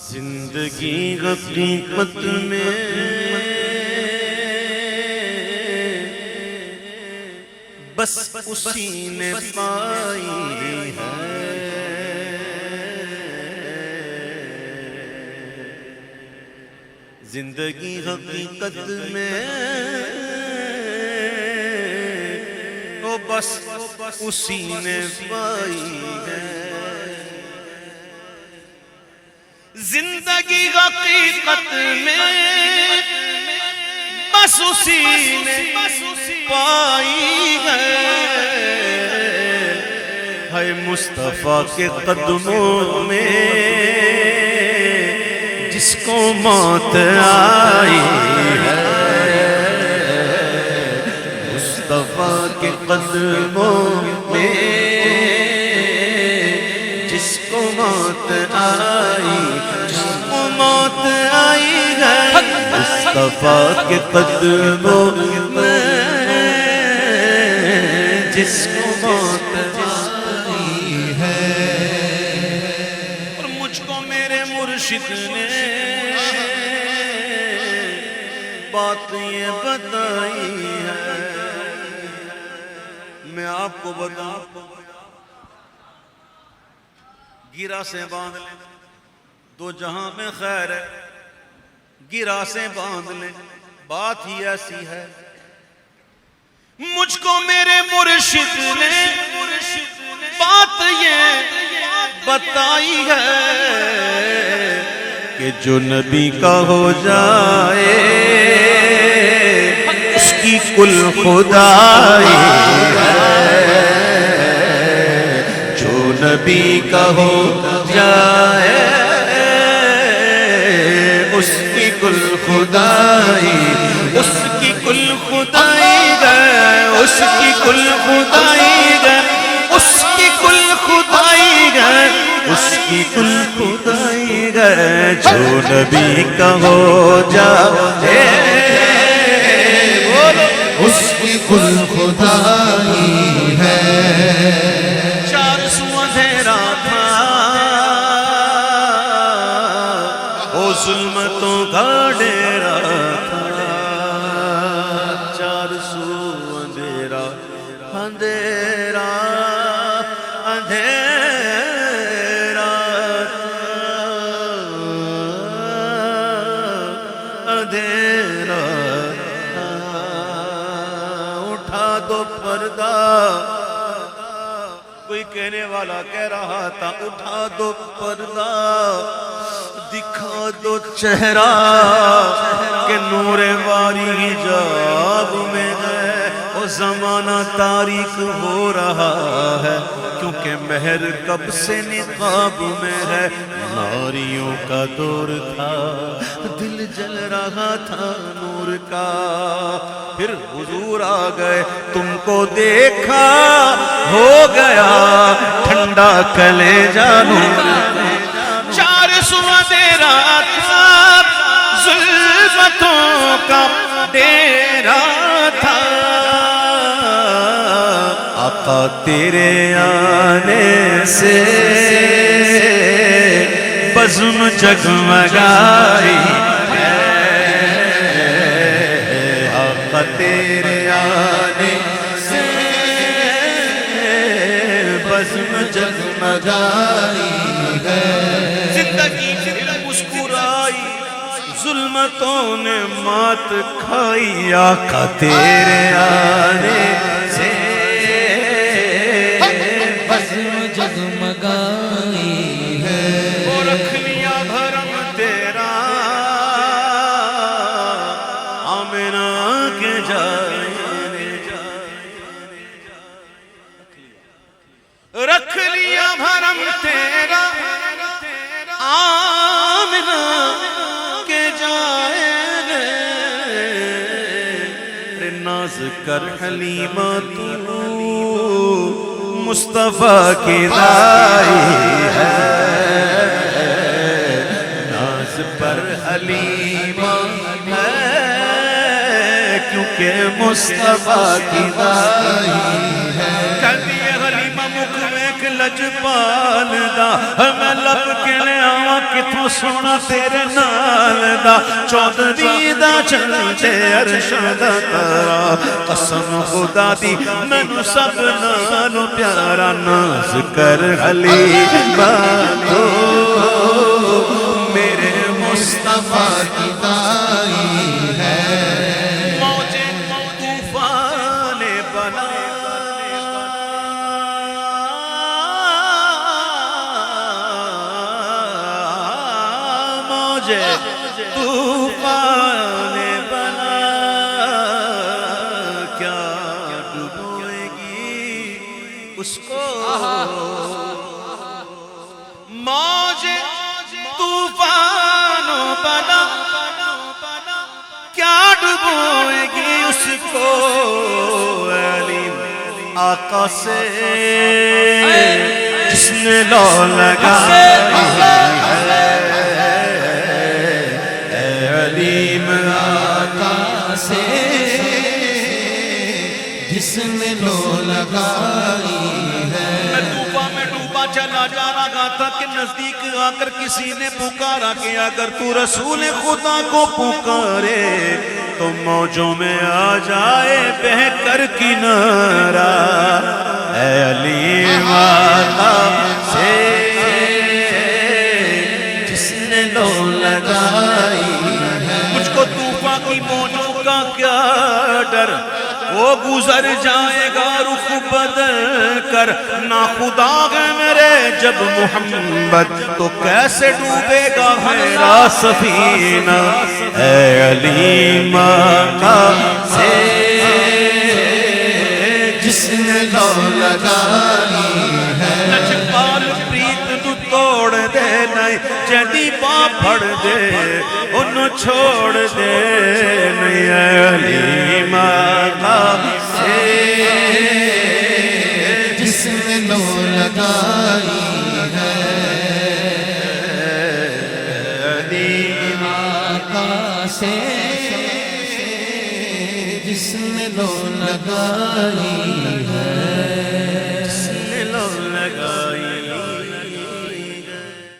زندگی حقیقت میں بس اسی نے پائی ہے، زندگی حقیقت میں وہ بس اسی نے پائی ہے، زندگی حقیقت میں بس اسی نے پائی ہے، مصطفیٰ کے قدموں میں جس کو موت آئی ہے، مصطفیٰ کے قدموں میں جس کو موت آئی، جس کو موت آئی ہے، مصطفیٰ کے قدموں میں جس کو موت آئی ہے، اور مجھ کو میرے مرشد نے بات یہ بتائی ہے، میں آپ کو بتاؤں، گرا سے باندھ لیں دو جہاں میں خیر ہے، گرا سے باندھ لیں بات ہی ایسی ہے، مجھ کو میرے مرشد نے بات یہ بتائی ہے کہ جو نبی کا ہو جائے اس کی کل خدائی ہے، جو نبی کا ہو جائے اس کی کل خدائی، اس کی کل خدائی گئے، اس کی کل خدائی گئے، اس کی کل خدائی گئے، اس کی کل خدائی گئے، جو نبی کا ہو جائے اس کی کل خدائی ہے، چار سو اندھیرا تھا وہ ظلمتوں کا ڈیرا تھا، چار سو اندھیرا اندھیرا اندھیرا اندھیرا، اٹھا دو پردہ، کوئی کہنے والا کہہ رہا تھا اٹھا دو پردہ، دکھا دو چہرہ کہ نور باری حجاب میں ہے، وہ زمانہ تاریک ہو رہا ہے کیونکہ مہر کب سے نقاب میں ہے، ناریوں کا دور تھا دل جل رہا تھا نور کا، پھر حضور آ گئے تم کو دیکھا ہو گیا ٹھنڈا کلیجہ نور، چار سو اندھیرا تھا ظلمتوں کا ڈیرا تھا، آقا تیرے آنے سے بزم جگمگائی ہے، آقا تیرے آنے سے بزم جگمگائی ہے، زندگی پھر مسکرائی، ظلمتوں نے مات کھائی، آقا تیرے آنے سے بزم جگمگائی ہے، وہ رکھ لیا بھرم تیرا آمنہ کے جائے، رکھ لیا بھرم تیرا آمنہ کے جائے، ناز کر حلیمہ تو مصطفیٰ کی دائی ہے، ناز پر حلیمہ ہے کیونکہ مصطفیٰ کی دائی ہے، کہتی ہے حلیمہ مکھ میں لجپال دا میں لب کے لے آواں ہاتھوں سونا تیرے نال دا 14ویں دا چلتے عرش دا تارا قسم خدا دی مینوں سب نالوں پیارا ناز کر حلیمہ تو میرے مصطفیٰ کی دائی ہے موجے طوفان بنا موجے طوفان بنا کیا ڈبوئے گی اس کو موجے طوفان بنا کیا ڈبوئے گی اس کو علیم آقا سے جس نے لو لگائی ہے علیم آقا سے جس نے لو لگائی ہے میں ڈوبا چلا جا رہا تھا کہ نزدیک آ کر کسی نے پکارا کہ اگر تو رسول خدا کو پکارے تو موجوں میں آ جائے بہ کر کنارہ اے علیم آقا سے جس نے لو لگائی ہے مجھ کو طوفان کی موجوں کا کیا ڈر وہ گزر جائے گا رخ بدل کر نہ خدا ہے میرے جب محمد تو کیسے ڈوبے گا میرا سفینہ اے علیم آقا سے جس نے لو لگائی ہے لچکال پریت تو توڑ دے نہیں جدی پا پھڑ دے انہوں چھوڑ دے نہیں اے علیم آقا سے جس نے لو لگائی ہے علیم آقا سے جس نے لو لگائی ہے